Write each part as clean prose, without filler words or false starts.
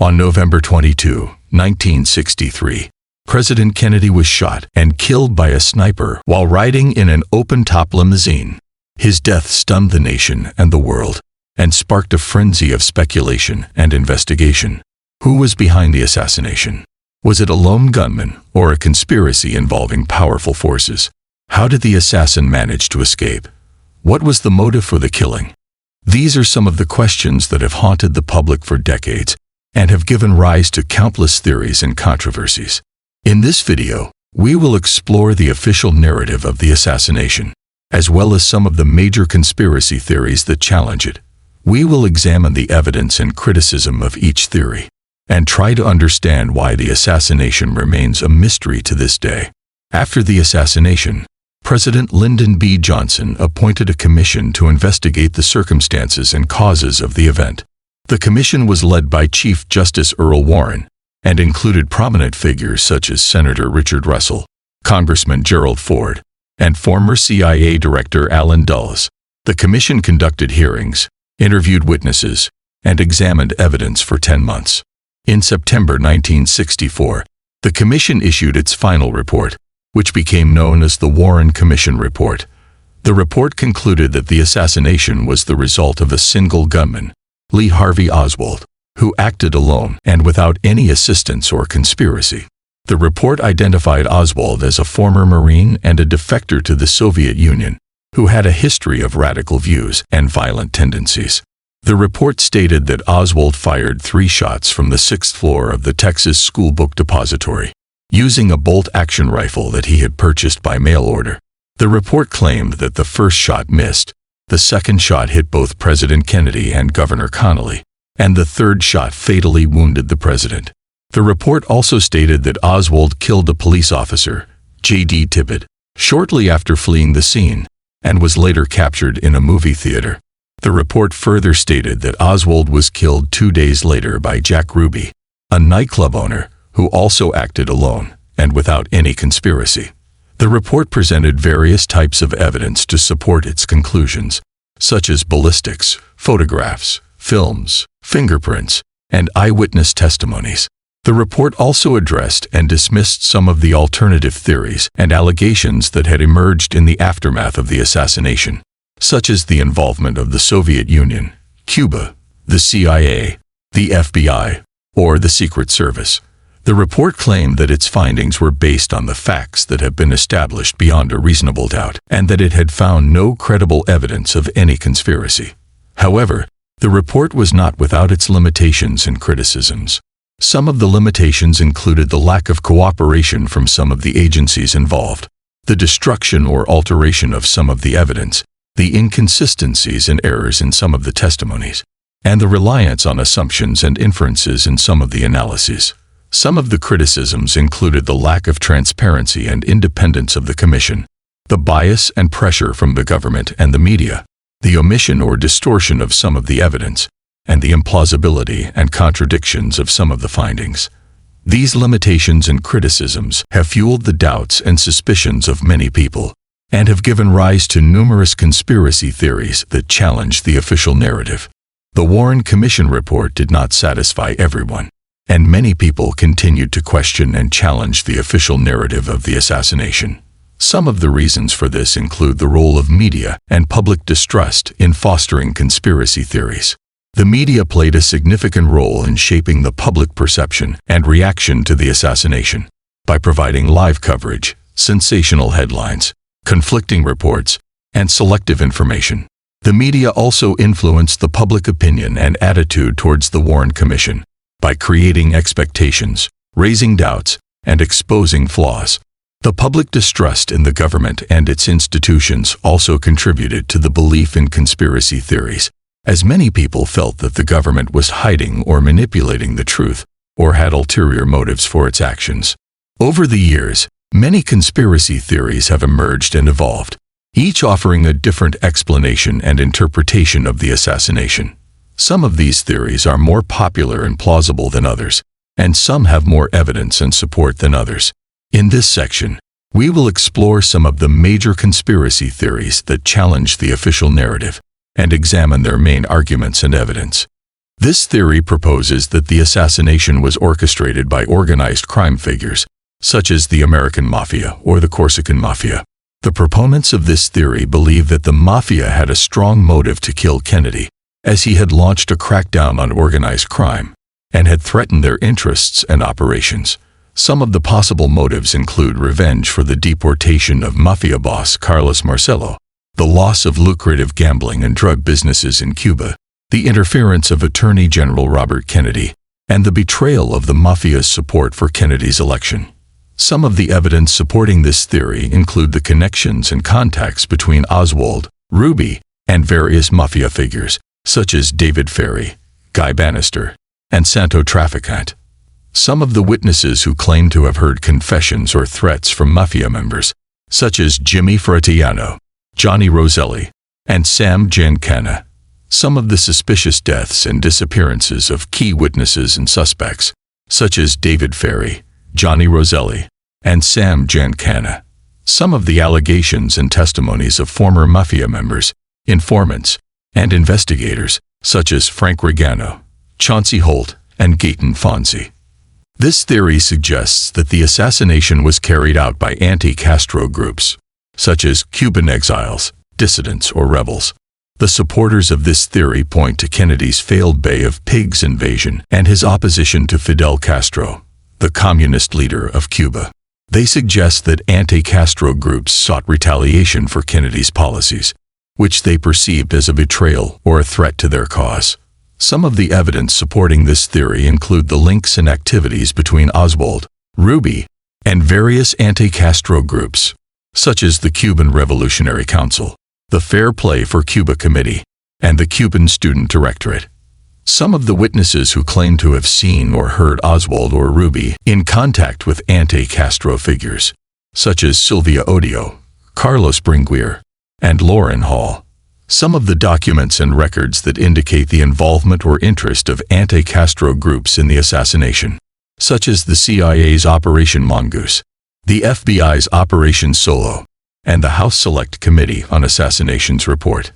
On November 22, 1963, President Kennedy was shot and killed by a sniper while riding in an open-top limousine. His death stunned the nation and the world, and sparked a frenzy of speculation and investigation. Who was behind the assassination? Was it a lone gunman or a conspiracy involving powerful forces? How did the assassin manage to escape? What was the motive for the killing? These are some of the questions that have haunted the public for decades and have given rise to countless theories and controversies. In this video, we will explore the official narrative of the assassination, as well as some of the major conspiracy theories that challenge it. We will examine the evidence and criticism of each theory, and try to understand why the assassination remains a mystery to this day. After the assassination, President Lyndon B. Johnson appointed a commission to investigate the circumstances and causes of the event. The commission was led by Chief Justice Earl Warren and included prominent figures such as Senator Richard Russell, Congressman Gerald Ford, and former CIA Director Allen Dulles. The commission conducted hearings, interviewed witnesses, and examined evidence for 10 months. In September 1964, the commission issued its final report, which became known as the Warren Commission Report. The report concluded that the assassination was the result of a single gunman, Lee Harvey Oswald, who acted alone and without any assistance or conspiracy. The report identified Oswald as a former Marine and a defector to the Soviet Union, who had a history of radical views and violent tendencies. The report stated that Oswald fired 3 shots from the 6th floor of the Texas School Book Depository, using a bolt-action rifle that he had purchased by mail order. The report claimed that the first shot missed, the second shot hit both President Kennedy and Governor Connally, and the third shot fatally wounded the president. The report also stated that Oswald killed a police officer, J.D. Tippit, shortly after fleeing the scene, and was later captured in a movie theater. The report further stated that Oswald was killed 2 days later by Jack Ruby, a nightclub owner, who also acted alone and without any conspiracy. The report presented various types of evidence to support its conclusions, such as ballistics, photographs, films, fingerprints, and eyewitness testimonies. The report also addressed and dismissed some of the alternative theories and allegations that had emerged in the aftermath of the assassination, such as the involvement of the Soviet Union, Cuba, the CIA, the FBI, or the Secret Service. The report claimed that its findings were based on the facts that have been established beyond a reasonable doubt, and that it had found no credible evidence of any conspiracy. However, the report was not without its limitations and criticisms. Some of the limitations included the lack of cooperation from some of the agencies involved, the destruction or alteration of some of the evidence, the inconsistencies and errors in some of the testimonies, and the reliance on assumptions and inferences in some of the analyses. Some of the criticisms included the lack of transparency and independence of the commission, the bias and pressure from the government and the media, the omission or distortion of some of the evidence, and the implausibility and contradictions of some of the findings. These limitations and criticisms have fueled the doubts and suspicions of many people, and have given rise to numerous conspiracy theories that challenge the official narrative. The Warren Commission report did not satisfy everyone, and many people continued to question and challenge the official narrative of the assassination. Some of the reasons for this include the role of media and public distrust in fostering conspiracy theories. The media played a significant role in shaping the public perception and reaction to the assassination by providing live coverage, sensational headlines, conflicting reports, and selective information. The media also influenced the public opinion and attitude towards the Warren Commission by creating expectations, raising doubts, and exposing flaws. The public distrust in the government and its institutions also contributed to the belief in conspiracy theories, as many people felt that the government was hiding or manipulating the truth, or had ulterior motives for its actions. Over the years, many conspiracy theories have emerged and evolved, each offering a different explanation and interpretation of the assassination. Some of these theories are more popular and plausible than others, and some have more evidence and support than others. In this section, we will explore some of the major conspiracy theories that challenge the official narrative and examine their main arguments and evidence. This theory proposes that the assassination was orchestrated by organized crime figures, such as the American Mafia or the Corsican Mafia. The proponents of this theory believe that the Mafia had a strong motive to kill Kennedy, as he had launched a crackdown on organized crime and had threatened their interests and operations. Some of the possible motives include revenge for the deportation of Mafia boss Carlos Marcello, the loss of lucrative gambling and drug businesses in Cuba, the interference of Attorney General Robert Kennedy, and the betrayal of the Mafia's support for Kennedy's election. Some of the evidence supporting this theory include the connections and contacts between Oswald, Ruby, and various Mafia figures, such as David Ferry, Guy Bannister, and Santo Trafficante. Some of the witnesses who claim to have heard confessions or threats from Mafia members, such as Jimmy Fratiano, Johnny Roselli, and Sam Giancana. Some of the suspicious deaths and disappearances of key witnesses and suspects, such as David Ferry, Johnny Roselli, and Sam Giancana. Some of the allegations and testimonies of former Mafia members, informants, and investigators, such as Frank Regano, Chauncey Holt, and Gaetan Fonzi. This theory suggests that the assassination was carried out by anti-Castro groups, such as Cuban exiles, dissidents, or rebels. The supporters of this theory point to Kennedy's failed Bay of Pigs invasion and his opposition to Fidel Castro, the communist leader of Cuba. They suggest that anti-Castro groups sought retaliation for Kennedy's policies, which they perceived as a betrayal or a threat to their cause. Some of the evidence supporting this theory include the links and activities between Oswald, Ruby, and various anti-Castro groups, such as the Cuban Revolutionary Council, the Fair Play for Cuba Committee, and the Cuban Student Directorate. Some of the witnesses who claim to have seen or heard Oswald or Ruby in contact with anti-Castro figures, such as Sylvia Odio, Carlos Bringuier, and Lauren Hall. Some of the documents and records that indicate the involvement or interest of anti-Castro groups in the assassination, such as the CIA's Operation Mongoose, the FBI's Operation Solo, and the House Select Committee on Assassinations report.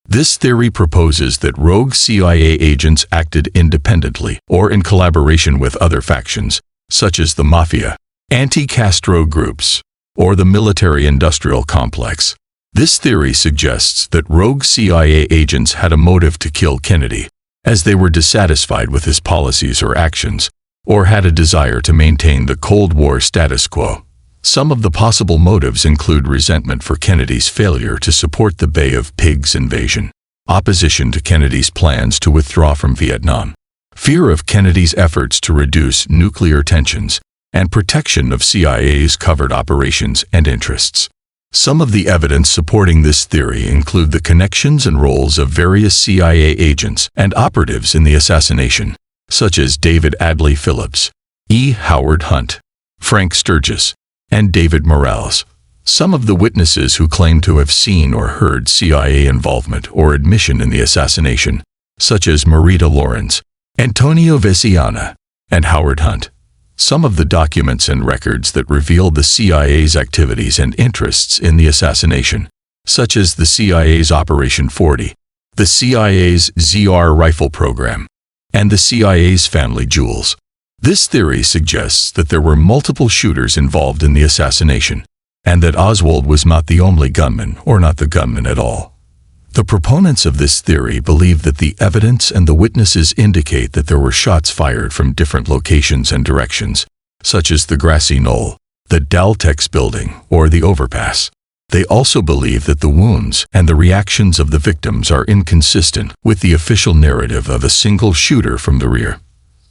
This theory proposes that rogue CIA agents acted independently or in collaboration with other factions, such as the Mafia, anti-Castro groups, or the military-industrial complex. This theory suggests that rogue CIA agents had a motive to kill Kennedy, as they were dissatisfied with his policies or actions, or had a desire to maintain the Cold War status quo. Some of the possible motives include resentment for Kennedy's failure to support the Bay of Pigs invasion, opposition to Kennedy's plans to withdraw from Vietnam, fear of Kennedy's efforts to reduce nuclear tensions, and protection of CIA's covert operations and interests. Some of the evidence supporting this theory include the connections and roles of various CIA agents and operatives in the assassination, such as David Adlai Phillips, E. Howard Hunt, Frank Sturgis, and David Morales. Some of the witnesses who claim to have seen or heard CIA involvement or admission in the assassination, such as Marita Lawrence, Antonio Veciana, and Howard Hunt. Some of the documents and records that reveal the CIA's activities and interests in the assassination, such as the CIA's Operation 40, the CIA's ZR rifle program, and the CIA's family jewels. This theory suggests that there were multiple shooters involved in the assassination, and that Oswald was not the only gunman or not the gunman at all. The proponents of this theory believe that the evidence and the witnesses indicate that there were shots fired from different locations and directions, such as the grassy knoll, the Daltex building, or the overpass. They also believe that the wounds and the reactions of the victims are inconsistent with the official narrative of a single shooter from the rear.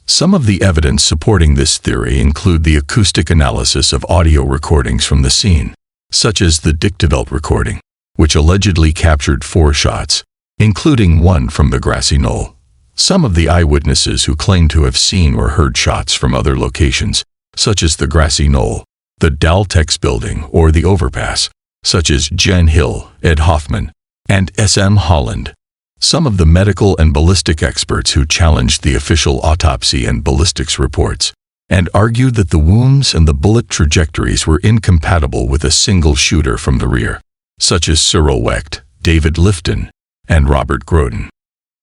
Some of the evidence supporting this theory include the acoustic analysis of audio recordings from the scene, such as the Dictavelt recording, which allegedly captured 4 shots, including one from the grassy knoll. Some of the eyewitnesses who claim to have seen or heard shots from other locations, such as the grassy knoll, the Daltex building, or the overpass, such as Jen Hill, Ed Hoffman, and S.M. Holland. Some of the medical and ballistic experts who challenged the official autopsy and ballistics reports, and argued that the wounds and the bullet trajectories were incompatible with a single shooter from the rear, such as Cyril Wecht, David Lifton, and Robert Groden.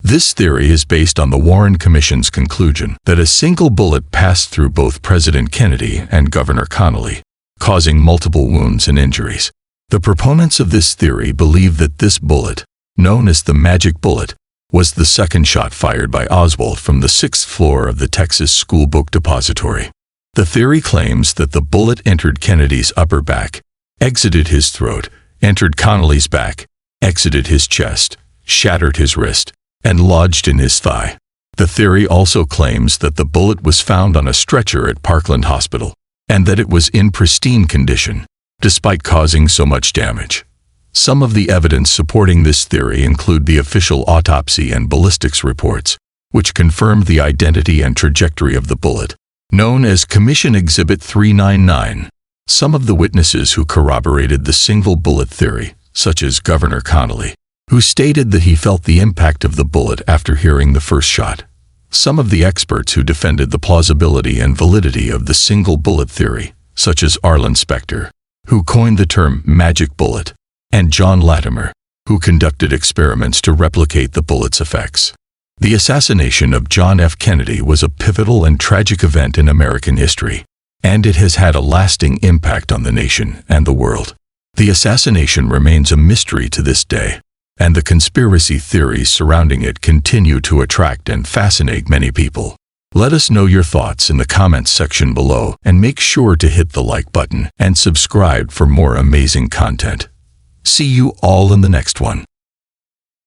This theory is based on the Warren Commission's conclusion that a single bullet passed through both President Kennedy and Governor Connally, causing multiple wounds and injuries. The proponents of this theory believe that this bullet, known as the magic bullet, was the second shot fired by Oswald from the 6th floor of the Texas School Book Depository. The theory claims that the bullet entered Kennedy's upper back, exited his throat, entered Connally's back, exited his chest, shattered his wrist, and lodged in his thigh. The theory also claims that the bullet was found on a stretcher at Parkland Hospital, and that it was in pristine condition, despite causing so much damage. Some of the evidence supporting this theory include the official autopsy and ballistics reports, which confirmed the identity and trajectory of the bullet, known as Commission Exhibit 399. Some of the witnesses who corroborated the single bullet theory, such as Governor Connally, who stated that he felt the impact of the bullet after hearing the first shot. Some of the experts who defended the plausibility and validity of the single bullet theory, such as Arlen Specter, who coined the term magic bullet, and John Latimer, who conducted experiments to replicate the bullet's effects. The assassination of John F. Kennedy was a pivotal and tragic event in American history, and it has had a lasting impact on the nation and the world. The assassination remains a mystery to this day, and the conspiracy theories surrounding it continue to attract and fascinate many people. Let us know your thoughts in the comments section below, and make sure to hit the like button and subscribe for more amazing content. See you all in the next one.